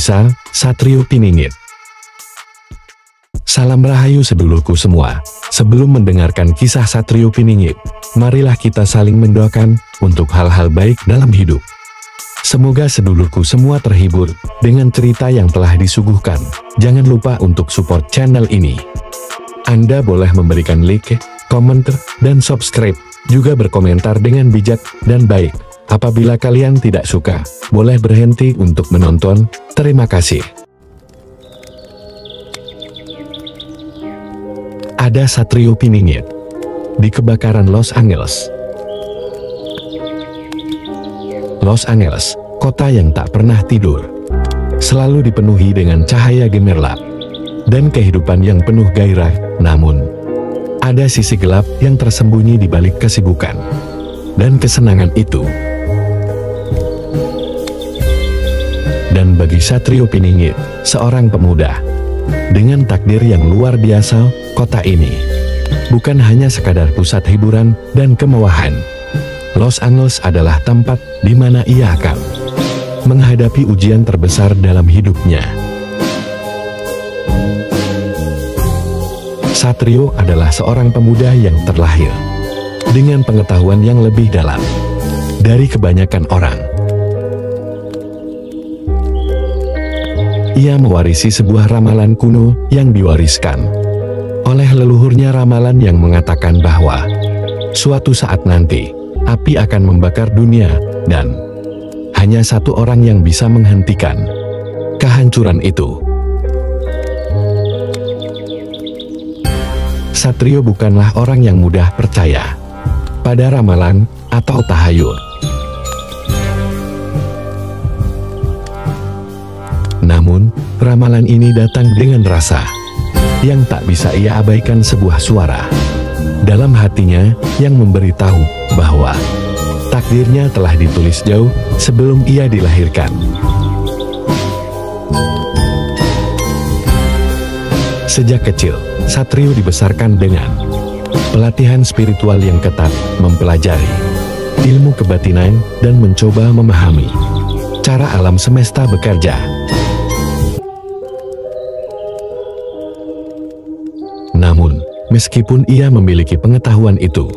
Kisah Satrio Piningit. Salam rahayu sedulurku semua. Sebelum mendengarkan kisah Satrio Piningit, marilah kita saling mendoakan untuk hal-hal baik dalam hidup. Semoga sedulurku semua terhibur dengan cerita yang telah disuguhkan. Jangan lupa untuk support channel ini. Anda boleh memberikan like, komentar, dan subscribe, juga berkomentar dengan bijak dan baik. Apabila kalian tidak suka, boleh berhenti untuk menonton. Terima kasih. Ada Satrio Piningit di kebakaran Los Angeles. Los Angeles, kota yang tak pernah tidur, selalu dipenuhi dengan cahaya gemerlap dan kehidupan yang penuh gairah. Namun, ada sisi gelap yang tersembunyi di balik kesibukan dan kesenangan itu. Dan bagi Satrio Piningit, seorang pemuda dengan takdir yang luar biasa, kota ini bukan hanya sekadar pusat hiburan dan kemewahan. Los Angeles adalah tempat di mana ia akan menghadapi ujian terbesar dalam hidupnya. Satrio adalah seorang pemuda yang terlahir dengan pengetahuan yang lebih dalam dari kebanyakan orang. Ia mewarisi sebuah ramalan kuno yang diwariskan oleh leluhurnya, ramalan yang mengatakan bahwa suatu saat nanti api akan membakar dunia dan hanya satu orang yang bisa menghentikan kehancuran itu. Satrio bukanlah orang yang mudah percaya pada ramalan atau tahayul. Namun, ramalan ini datang dengan rasa yang tak bisa ia abaikan, sebuah suara dalam hatinya yang memberitahu bahwa takdirnya telah ditulis jauh sebelum ia dilahirkan. Sejak kecil, Satrio dibesarkan dengan pelatihan spiritual yang ketat, mempelajari ilmu kebatinan dan mencoba memahami cara alam semesta bekerja. Namun, meskipun ia memiliki pengetahuan itu,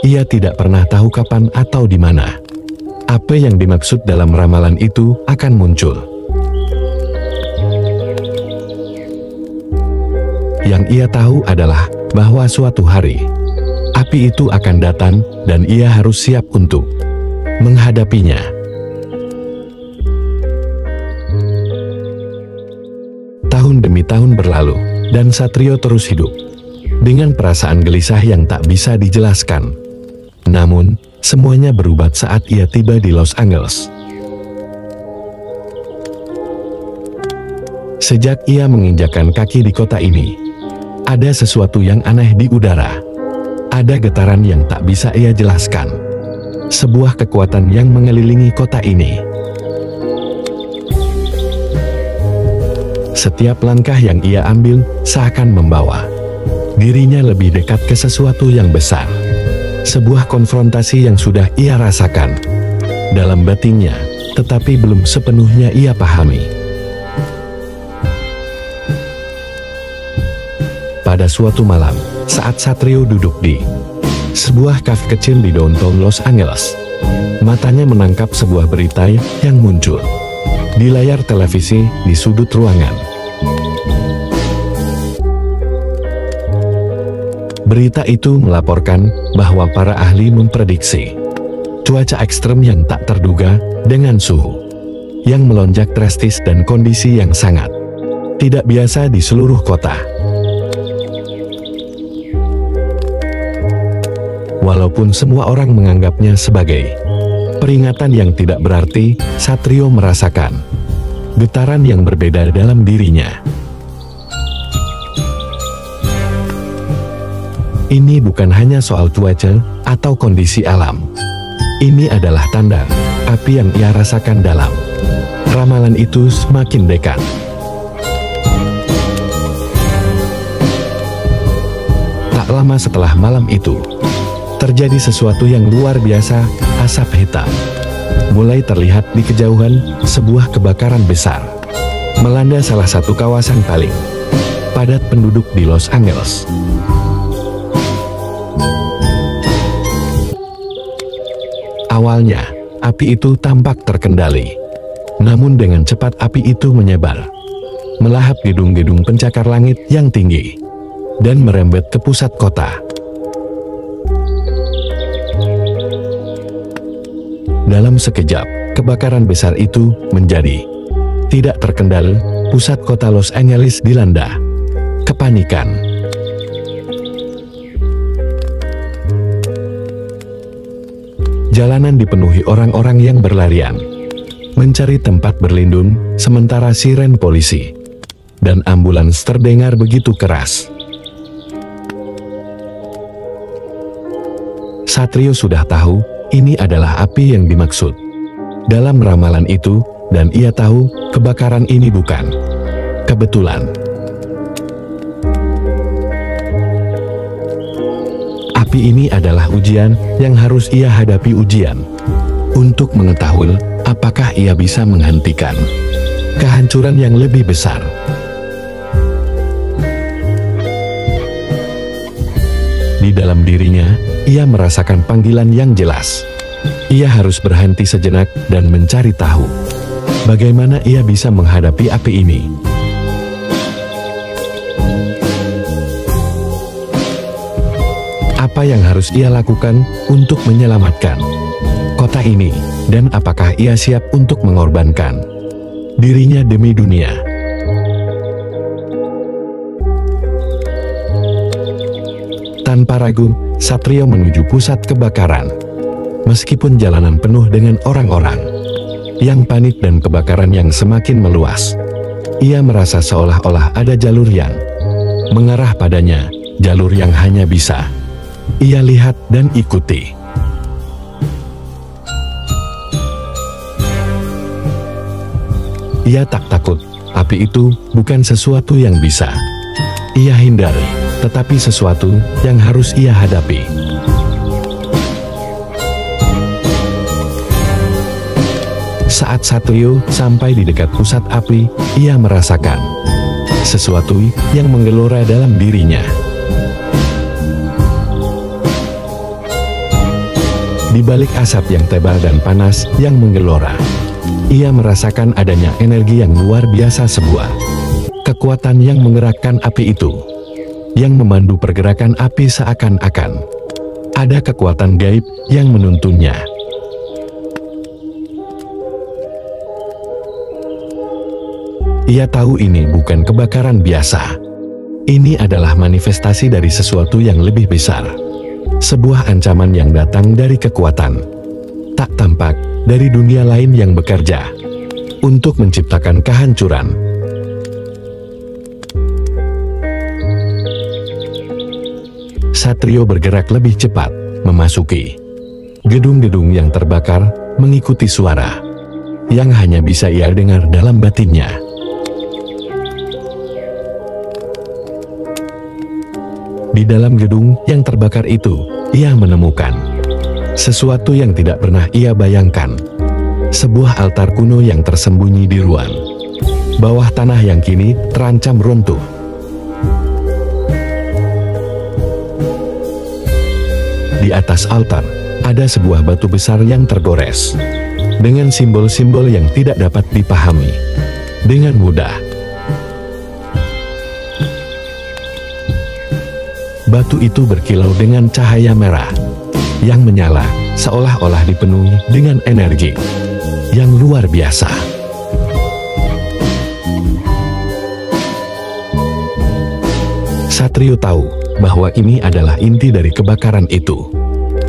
ia tidak pernah tahu kapan atau di mana apa yang dimaksud dalam ramalan itu akan muncul. Yang ia tahu adalah bahwa suatu hari api itu akan datang dan ia harus siap untuk menghadapinya. Tahun demi tahun berlalu, dan Satrio terus hidup dengan perasaan gelisah yang tak bisa dijelaskan. Namun, semuanya berubah saat ia tiba di Los Angeles. Sejak ia menginjakkan kaki di kota ini, ada sesuatu yang aneh di udara. Ada getaran yang tak bisa ia jelaskan. Sebuah kekuatan yang mengelilingi kota ini. Setiap langkah yang ia ambil seakan membawa dirinya lebih dekat ke sesuatu yang besar. Sebuah konfrontasi yang sudah ia rasakan dalam batinnya, tetapi belum sepenuhnya ia pahami. Pada suatu malam, saat Satrio duduk di sebuah kafe kecil di downtown Los Angeles, matanya menangkap sebuah berita yang muncul di layar televisi di sudut ruangan. Berita itu melaporkan bahwa para ahli memprediksi cuaca ekstrem yang tak terduga dengan suhu yang melonjak drastis dan kondisi yang sangat tidak biasa di seluruh kota. Walaupun semua orang menganggapnya sebagai peringatan yang tidak berarti, Satrio merasakan getaran yang berbeda dalam dirinya. Ini bukan hanya soal cuaca atau kondisi alam. Ini adalah tanda api yang ia rasakan dalam ramalan itu semakin dekat. Tak lama setelah malam itu, terjadi sesuatu yang luar biasa. Asap hitam mulai terlihat di kejauhan, sebuah kebakaran besar melanda salah satu kawasan paling padat penduduk di Los Angeles. Awalnya, api itu tampak terkendali. Namun dengan cepat api itu menyebar, melahap gedung-gedung pencakar langit yang tinggi, dan merembet ke pusat kota. Dalam sekejap, kebakaran besar itu menjadi tidak terkendali. Pusat kota Los Angeles dilanda kepanikan. Jalanan dipenuhi orang-orang yang berlarian, mencari tempat berlindung, sementara siren polisi dan ambulans terdengar begitu keras. Satrio sudah tahu ini adalah api yang dimaksud dalam ramalan itu, dan ia tahu kebakaran ini bukan kebetulan. Api ini adalah ujian yang harus ia hadapi, ujian untuk mengetahui apakah ia bisa menghentikan kehancuran yang lebih besar. Di dalam dirinya, ia merasakan panggilan yang jelas. Ia harus berhenti sejenak dan mencari tahu bagaimana ia bisa menghadapi api ini. Apa yang harus ia lakukan untuk menyelamatkan kota ini, dan apakah ia siap untuk mengorbankan dirinya demi dunia? Tanpa ragu, Satrio menuju pusat kebakaran. Meskipun jalanan penuh dengan orang-orang yang panik dan kebakaran yang semakin meluas, ia merasa seolah-olah ada jalur yang mengarah padanya, jalur yang hanya bisa ia lihat dan ikuti. Ia tak takut, api itu bukan sesuatu yang bisa ia hindari, tetapi sesuatu yang harus ia hadapi. Saat Satrio sampai di dekat pusat api, ia merasakan sesuatu yang menggelora dalam dirinya. Di balik asap yang tebal dan panas yang menggelora, ia merasakan adanya energi yang luar biasa, sebuah kekuatan yang menggerakkan api itu, yang memandu pergerakan api seakan-akan ada kekuatan gaib yang menuntunnya. Ia tahu ini bukan kebakaran biasa. Ini adalah manifestasi dari sesuatu yang lebih besar. Sebuah ancaman yang datang dari kekuatan tak tampak dari dunia lain yang bekerja untuk menciptakan kehancuran. Satrio bergerak lebih cepat, memasuki gedung-gedung yang terbakar, mengikuti suara yang hanya bisa ia dengar dalam batinnya. Di dalam gedung yang terbakar itu, ia menemukan sesuatu yang tidak pernah ia bayangkan. Sebuah altar kuno yang tersembunyi di ruang bawah tanah yang kini terancam runtuh. Di atas altar, ada sebuah batu besar yang tergores dengan simbol-simbol yang tidak dapat dipahami dengan mudah. Batu itu berkilau dengan cahaya merah yang menyala, seolah-olah dipenuhi dengan energi yang luar biasa. Satrio tahu bahwa ini adalah inti dari kebakaran itu.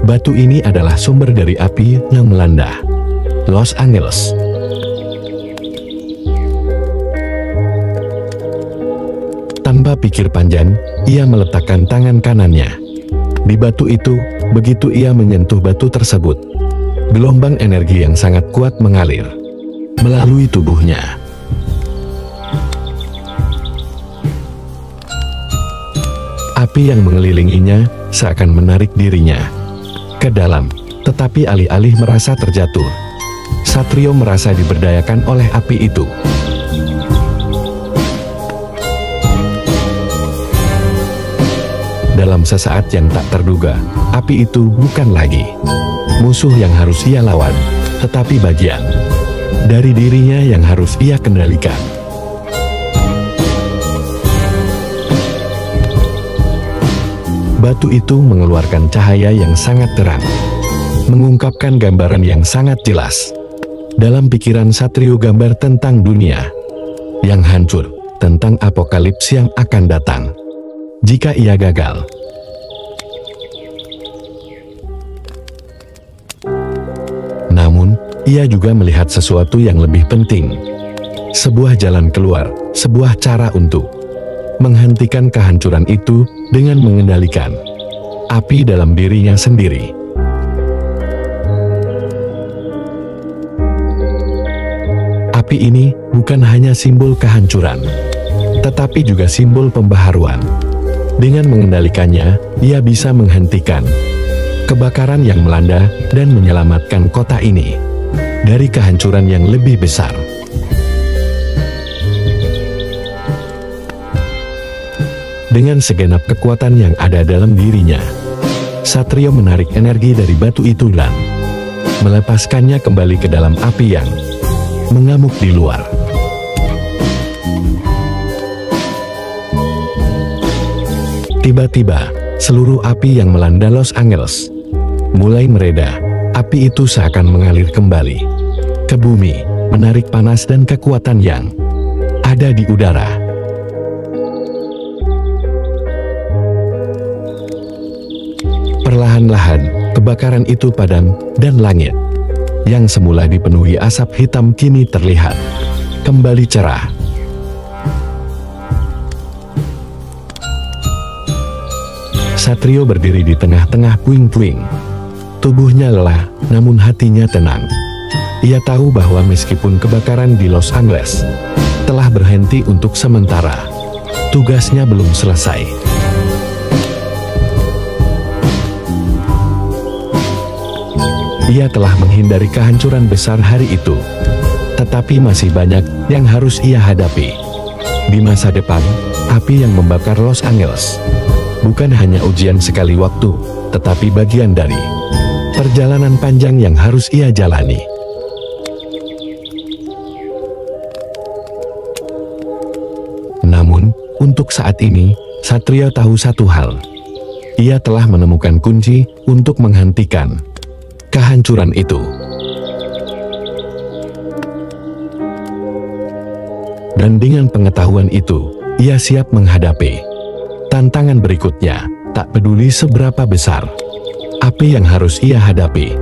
Batu ini adalah sumber dari api yang melanda Los Angeles. Tanpa pikir panjang, ia meletakkan tangan kanannya di batu itu. Begitu ia menyentuh batu tersebut, gelombang energi yang sangat kuat mengalir melalui tubuhnya. Api yang mengelilinginya seakan menarik dirinya ke dalam, tetapi alih-alih merasa terjatuh, Satrio merasa diberdayakan oleh api itu. Dalam sesaat yang tak terduga, api itu bukan lagi musuh yang harus ia lawan, tetapi bagian dari dirinya yang harus ia kendalikan. Batu itu mengeluarkan cahaya yang sangat terang, mengungkapkan gambaran yang sangat jelas. Dalam pikiran Satrio, gambar tentang dunia yang hancur, tentang apokalips yang akan datang jika ia gagal. Namun, ia juga melihat sesuatu yang lebih penting. Sebuah jalan keluar, sebuah cara untuk menghentikan kehancuran itu dengan mengendalikan api dalam dirinya sendiri. Api ini bukan hanya simbol kehancuran, tetapi juga simbol pembaharuan. Dengan mengendalikannya, ia bisa menghentikan kebakaran yang melanda dan menyelamatkan kota ini dari kehancuran yang lebih besar. Dengan segenap kekuatan yang ada dalam dirinya, Satrio menarik energi dari batu itu dan melepaskannya kembali ke dalam api yang mengamuk di luar. Tiba-tiba, seluruh api yang melanda Los Angeles mulai mereda. Api itu seakan mengalir kembali ke bumi, menarik panas dan kekuatan yang ada di udara. Perlahan-lahan, kebakaran itu padam, dan langit yang semula dipenuhi asap hitam kini terlihat kembali cerah. Satrio berdiri di tengah-tengah puing-puing. Tubuhnya lelah, namun hatinya tenang. Ia tahu bahwa meskipun kebakaran di Los Angeles telah berhenti untuk sementara, tugasnya belum selesai. Ia telah menghindari kehancuran besar hari itu, tetapi masih banyak yang harus ia hadapi. Di masa depan, api yang membakar Los Angeles bukan hanya ujian sekali waktu, tetapi bagian dari perjalanan panjang yang harus ia jalani. Namun, untuk saat ini, Satrio tahu satu hal. Ia telah menemukan kunci untuk menghentikan kehancuran itu. Dan dengan pengetahuan itu, ia siap menghadapi tantangan berikutnya, tak peduli seberapa besar api yang harus ia hadapi.